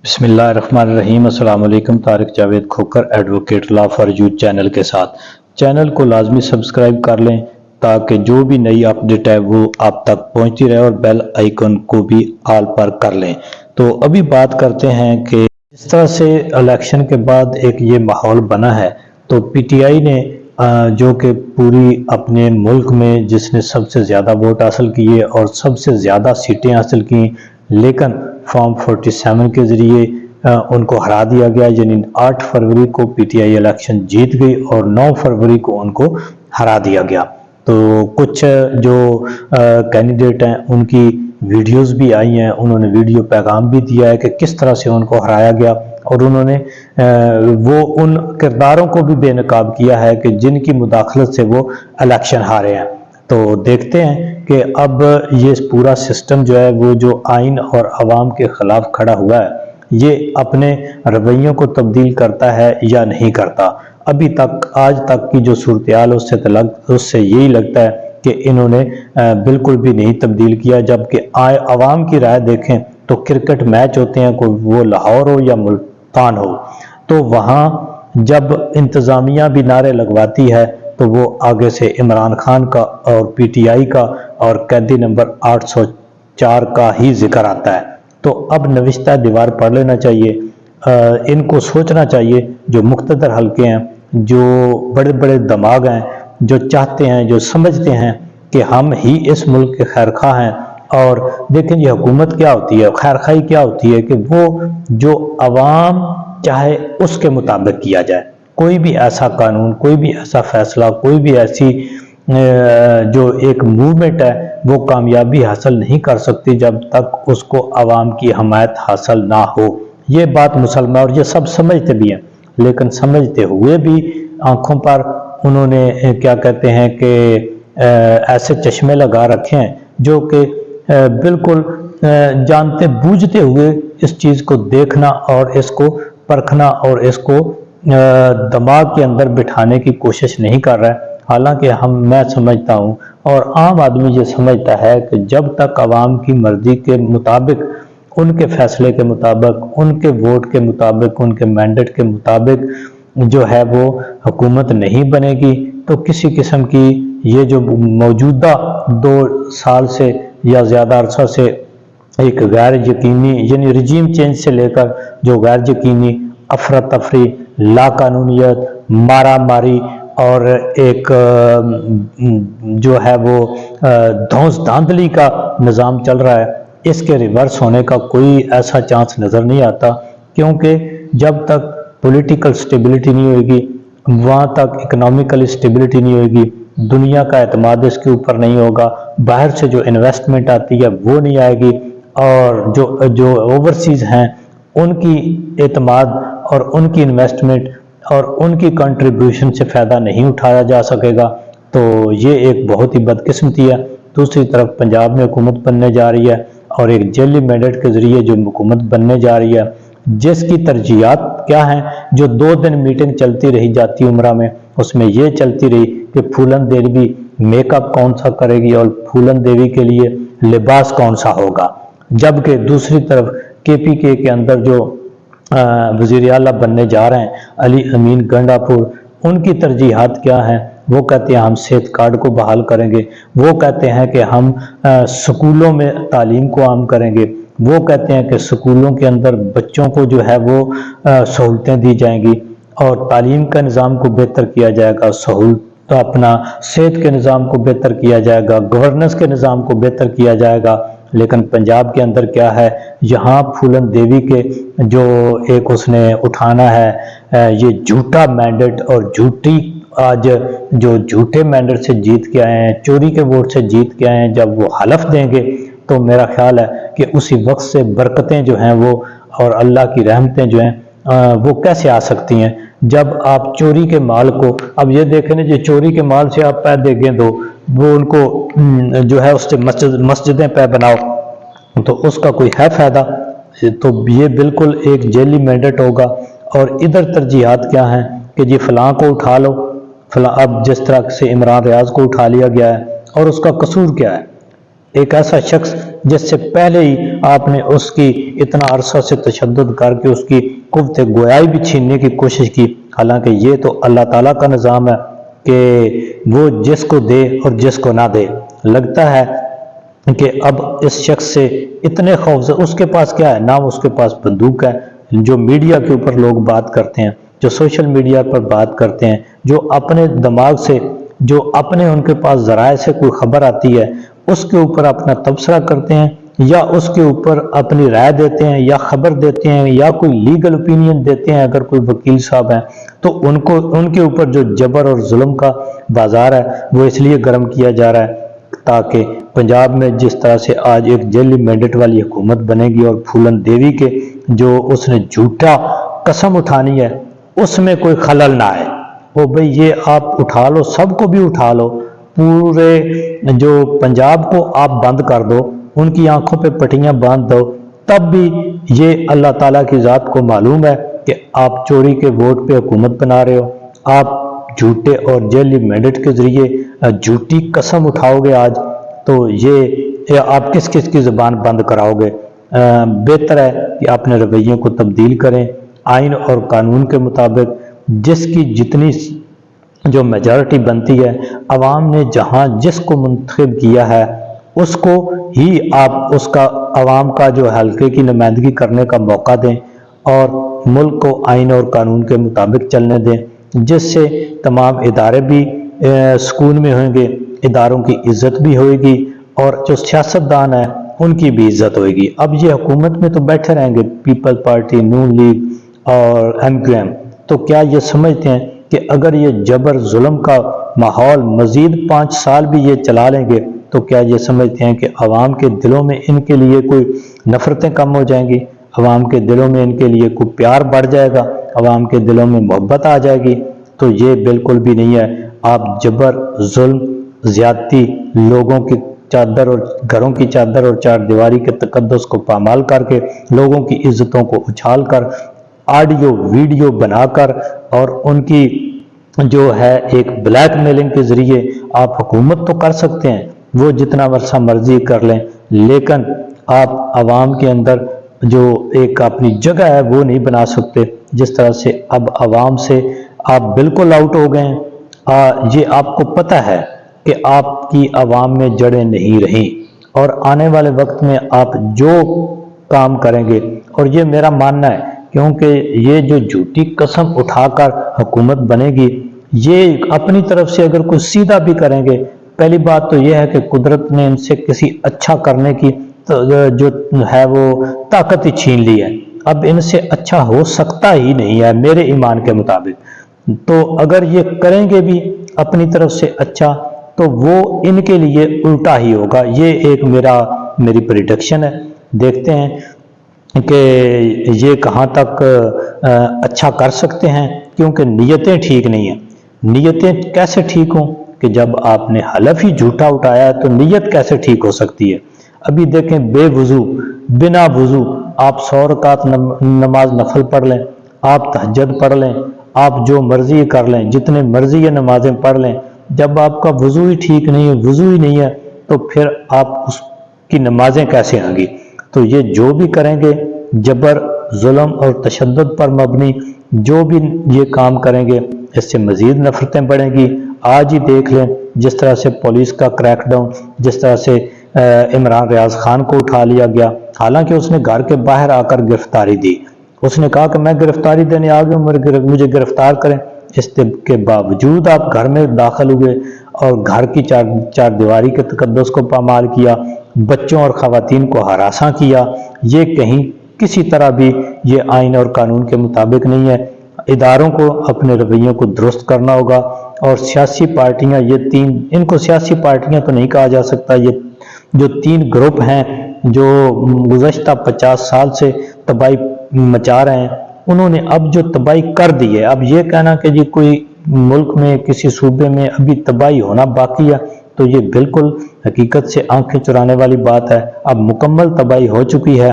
بسم اللہ الرحمن الرحیم۔ السلام علیکم۔ Tariq Javed Khokhar advocate law for youth channel کے ساتھ چینل کو لازمی سبسکرائب کر لیں تاکہ جو بھی نئی اپڈیٹ ہے وہ آپ تک پہنچتی رہے، اور بیل آئیکن کو بھی آل پر کر لیں۔ تو ابھی بات کرتے ہیں کہ اس طرح سے الیکشن کے بعد ایک یہ ماحول بنا ہے، تو پی ٹی آئی نے جو کہ پوری اپنے ملک میں جس نے سب سے زیادہ ووٹ حاصل کیے اور سب سے زیادہ سیٹیں حاصل کی، لیکن فارم 47 کے ذریعے ان کو ہرا دیا گیا، یعنی 8 فروری کو پی ٹی آئی الیکشن جیت گئی اور 9 فروری کو ان کو ہرا دیا گیا۔ تو کچھ جو کینڈیڈیٹ ہیں ان کی ویڈیوز بھی آئی ہیں، انہوں نے ویڈیو پیغام بھی دیا ہے کہ کس طرح سے ان کو ہرایا گیا، اور انہوں نے وہ ان کرداروں کو بھی بے نقاب کیا ہے کہ جن کی مداخلت سے وہ الیکشن ہارے ہیں۔ تو دیکھتے ہیں کہ اب یہ پورا سسٹم جو ہے وہ جو آئین اور عوام کے خلاف کھڑا ہوا ہے، یہ اپنے رویوں کو تبدیل کرتا ہے یا نہیں کرتا۔ ابھی تک آج تک کی جو صورتحال اس سے یہی لگتا ہے کہ انہوں نے بالکل بھی نہیں تبدیل کیا، جبکہ عوام کی رائے دیکھیں تو کرکٹ میچ ہوتے ہیں، کوئی وہ لاہور ہو یا ملتان ہو، تو وہاں جب انتظامیہ بھی نعرے لگواتی ہے تو وہ آگے سے عمران خان کا اور پی ٹی آئی کا اور قیدی نمبر 804 کا ہی ذکر آتا ہے۔ تو اب نوشتہ دیوار پڑھ لینا چاہیے، ان کو سوچنا چاہیے، جو مقتدر حلقے ہیں، جو بڑے بڑے دماغ ہیں، جو چاہتے ہیں، جو سمجھتے ہیں کہ ہم ہی اس ملک کے خیر خواہ ہیں۔ اور دیکھیں یہ حکومت کیا ہوتی ہے، خیر خواہی کیا ہوتی ہے کہ وہ جو عوام چاہے اس کے مطابق کیا جائے۔ کوئی بھی ایسا قانون، کوئی بھی ایسا فیصلہ، کوئی بھی ایسی جو ایک موومنٹ ہے وہ کامیابی حاصل نہیں کر سکتی جب تک اس کو عوام کی حمایت حاصل نہ ہو۔ یہ بات مسلمان اور یہ سب سمجھتے بھی ہیں، لیکن سمجھتے ہوئے بھی آنکھوں پر انہوں نے کیا کہتے ہیں کہ ایسے چشمے لگا رکھے ہیں جو کہ بالکل جانتے بوجھتے ہوئے اس چیز کو دیکھنا اور اس کو پرکھنا اور اس کو دماغ کے اندر بٹھانے کی کوشش نہیں کر رہا ہے۔ حالانکہ میں سمجھتا ہوں اور عام آدمی یہ سمجھتا ہے کہ جب تک عوام کی مرضی کے مطابق، ان کے فیصلے کے مطابق، ان کے ووٹ کے مطابق، ان کے مینڈیٹ کے مطابق جو ہے وہ حکومت نہیں بنے گی، تو کسی قسم کی یہ جو موجودہ 2 سال سے یا زیادہ عرصہ سے ایک غیر یقینی، یعنی رجیم چینج سے لے کر جو غیر یقینی افراتفری، لا قانونیت، مارا ماری اور ایک جو ہے وہ دھونس دھاندلی کا نظام چل رہا ہے، اس کے ریورس ہونے کا کوئی ایسا چانس نظر نہیں آتا، کیونکہ جب تک پولیٹیکل سٹیبلٹی نہیں ہوئے گی، وہاں تک اکنامیکل سٹیبلٹی نہیں ہوئے گی، دنیا کا اعتماد اس کے اوپر نہیں ہوگا، باہر سے جو انویسٹمنٹ آتی ہے وہ نہیں آئے گی، اور جو اوورسیز ہیں ان کی اعتماد اور ان کی انویسٹمنٹ اور ان کی کنٹریبیوشن سے فائدہ نہیں اٹھایا جا سکے گا۔ تو یہ ایک بہت ہی بدقسمتی ہے۔ دوسری طرف پنجاب میں حکومت بننے جا رہی ہے، اور ایک جعلی مینڈیٹ کے ذریعے جو حکومت بننے جا رہی ہے، جس کی ترجیحات کیا ہیں، جو 2 دن میٹنگ چلتی رہی جاتی عمرہ میں، اس میں یہ چلتی رہی کہ پھولن دیوی میک اپ کون سا کرے گی اور پھولن دیوی کے لیے لباس کون سا ہوگا، جبکہ دوسری طرف کے پی کے اندر جو وزیر اعلیٰ بننے جا رہے ہیں علی امین گنڈا پور، ان کی ترجیحات کیا ہیں؟ وہ کہتے ہیں ہم صحت کارڈ کو بحال کریں گے، وہ کہتے ہیں کہ ہم سکولوں میں تعلیم کو عام کریں گے، وہ کہتے ہیں کہ سکولوں کے اندر بچوں کو جو ہے وہ سہولتیں دی جائیں گی اور تعلیم کا نظام کو بہتر کیا جائے گا، سہولت اپنا صحت کے نظام کو بہتر کیا جائے گا، گورننس کے نظام کو بہتر کیا جائے گا۔ لیکن پنجاب کے اندر کیا ہے، یہاں پھولن دیوی کے جو ایک اس نے اٹھانا ہے یہ جھوٹا مینڈیٹ، اور جھوٹی آج جو جھوٹے مینڈیٹ سے جیت کے آئے ہیں، چوری کے ووٹ سے جیت کے آئے ہیں، جب وہ حلف دیں گے تو میرا خیال ہے کہ اسی وقت سے برکتیں جو ہیں وہ اور اللہ کی رحمتیں جو ہیں وہ کیسے آ سکتی ہیں، جب آپ چوری کے مال کو، اب یہ دیکھیں جو چوری کے مال سے آپ پے دے دو، وہ ان کو جو ہے اس سے مسجدیں پہ بناؤ، تو اس کا کوئی ہے فائدہ؟ تو یہ بالکل ایک جعلی مینڈیٹ ہوگا۔ اور ادھر ترجیحات کیا ہیں کہ جی فلاں کو اٹھا لو، فلاں، اب جس طرح سے عمران ریاض کو اٹھا لیا گیا ہے، اور اس کا قصور کیا ہے؟ ایک ایسا شخص جس سے پہلے ہی آپ نے اس کی اتنا عرصہ سے تشدد کر کے اس کی قوت گویائی بھی چھیننے کی کوشش کی، حالانکہ یہ تو اللہ تعالیٰ کا نظام ہے کہ وہ جس کو دے اور جس کو نہ دے۔ لگتا ہے کہ اب اس شخص سے اتنے خوف سے، اس کے پاس کیا ہے، نہ اس کے پاس بندوق ہے، جو میڈیا کے اوپر لوگ بات کرتے ہیں، جو سوشل میڈیا پر بات کرتے ہیں، جو اپنے دماغ سے، جو اپنے ان کے پاس ذرائع سے کوئی خبر آتی ہے اس کے اوپر اپنا تبصرہ کرتے ہیں، یا اس کے اوپر اپنی رائے دیتے ہیں، یا خبر دیتے ہیں، یا کوئی لیگل اوپینین دیتے ہیں۔ اگر کوئی وکیل صاحب ہیں تو ان کے اوپر جو جبر اور ظلم کا بازار ہے وہ اس لیے گرم کیا جا رہا ہے تاکہ پنجاب میں جس طرح سے آج ایک جیلی مینڈیٹ والی حکومت بنے گی اور پھولن دیوی کے جو اس نے جھوٹا قسم اٹھانی ہے اس میں کوئی خلل نہ آئے۔ وہ بھئی یہ آپ اٹھا لو، سب کو بھی اٹھا لو، پورے جو پنجاب کو آپ بند کر دو، ان کی آنکھوں پہ پٹیاں باندھ دو، تب بھی یہ اللہ تعالیٰ کی ذات کو معلوم ہے کہ آپ چوری کے ووٹ پہ حکومت بنا رہے ہو، آپ جھوٹے اور جیلی مینڈیٹ کے ذریعے جھوٹی قسم اٹھاؤ گے آج، تو یہ آپ کس کس کی زبان بند کراؤ گے؟ بہتر ہے کہ اپنے رویوں کو تبدیل کریں، آئین اور قانون کے مطابق جس کی جتنی جو میجارٹی بنتی ہے، عوام نے جہاں جس کو منتخب کیا ہے اس کو ہی آپ اس کا عوام کا جو حلقے کی نمائندگی کرنے کا موقع دیں اور ملک کو آئین اور قانون کے مطابق چلنے دیں، جس سے تمام ادارے بھی سکون میں ہوئیں گے، اداروں کی عزت بھی ہوئے گی اور جو سیاستدان ہیں ان کی بھی عزت ہوئے گی۔ اب یہ حکومت میں تو بیٹھے رہیں گے پیپل پارٹی، نون لیگ اور MQM، تو کیا یہ سمجھتے ہیں کہ اگر یہ جبر ظلم کا ماحول مزید 5 سال بھی یہ چلا لیں گے تو کیا یہ سمجھتے ہیں کہ عوام کے دلوں میں ان کے لیے کوئی نفرتیں کم ہو جائیں گی، عوام کے دلوں میں ان کے لیے کوئی پیار بڑھ جائے گا، عوام کے دلوں میں محبت آ جائے گی؟ تو یہ بالکل بھی نہیں ہے۔ آپ جبر، ظلم، زیادتی، لوگوں کی چادر اور گھروں کی چادر اور چار دیواری کے تقدس کو پامال کر کے، لوگوں کی عزتوں کو اچھال کر، آڈیو ویڈیو بنا کر اور ان کی جو ہے ایک بلیک میلنگ کے ذریعے آپ حکومت تو کر سکتے ہیں، وہ جتنا عرصہ مرضی کر لیں، لیکن آپ عوام کے اندر جو ایک اپنی جگہ ہے وہ نہیں بنا سکتے۔ جس طرح سے اب عوام سے آپ بالکل آؤٹ ہو گئے ہیں، یہ آپ کو پتہ ہے کہ آپ کی عوام میں جڑیں نہیں رہیں، اور آنے والے وقت میں آپ جو کام کریں گے، اور یہ میرا ماننا ہے کیونکہ یہ جو جھوٹی قسم اٹھا کر حکومت بنے گی، یہ اپنی طرف سے اگر کوئی سیدھا بھی کریں گے، پہلی بات تو یہ ہے کہ قدرت نے ان سے کسی اچھا کرنے کی جو ہے وہ طاقت ہی چھین لی ہے، اب ان سے اچھا ہو سکتا ہی نہیں ہے میرے ایمان کے مطابق۔ تو اگر یہ کریں گے بھی اپنی طرف سے اچھا تو وہ ان کے لیے الٹا ہی ہوگا، یہ ایک میری پریڈکشن ہے۔ دیکھتے ہیں کہ یہ کہاں تک اچھا کر سکتے ہیں، کیونکہ نیتیں ٹھیک نہیں ہیں۔ نیتیں کیسے ٹھیک ہوں کہ جب آپ نے حلف ہی جھوٹا اٹھایا ہے تو نیت کیسے ٹھیک ہو سکتی ہے؟ ابھی دیکھیں، بے وضو، بنا وضو آپ 100 رکعت نماز نفل پڑھ لیں، آپ تہجد پڑھ لیں، آپ جو مرضی کر لیں، جتنے مرضی یہ نمازیں پڑھ لیں، جب آپ کا وضو ہی ٹھیک نہیں ہے، وضو ہی نہیں ہے، تو پھر آپ اس کی نمازیں کیسے آئیں گی؟ تو یہ جو بھی کریں گے جبر، ظلم اور تشدد پر مبنی جو بھی یہ کام کریں گے، اس سے مزید نفرتیں بڑھیں گی۔ آج ہی دیکھ لیں جس طرح سے پولیس کا کریک ڈاؤن، جس طرح سے عمران ریاض خان کو اٹھا لیا گیا، حالانکہ اس نے گھر کے باہر آ کر گرفتاری دی، اس نے کہا کہ میں گرفتاری دینے آ گیا ہوں، مجھے گرفتار کریں، اس کے باوجود آپ گھر میں داخل ہوئے اور گھر کی چار دیواری کے تقدس کو پامال کیا، بچوں اور خواتین کو ہراساں کیا۔ یہ کہیں کسی طرح بھی یہ آئین اور قانون کے مطابق نہیں ہے۔ اداروں کو اپنے رویوں کو درست کرنا ہوگا، اور سیاسی پارٹیاں، یہ تین، ان کو سیاسی پارٹیاں تو نہیں کہا جا سکتا، یہ جو 3 گروپ ہیں جو گزشتہ 50 سال سے تباہی مچا رہے ہیں، انہوں نے اب جو تباہی کر دی ہے، اب یہ کہنا کہ جی کوئی ملک میں کسی صوبے میں ابھی تباہی ہونا باقی ہے، تو یہ بالکل حقیقت سے آنکھیں چرانے والی بات ہے۔ اب مکمل تباہی ہو چکی ہے،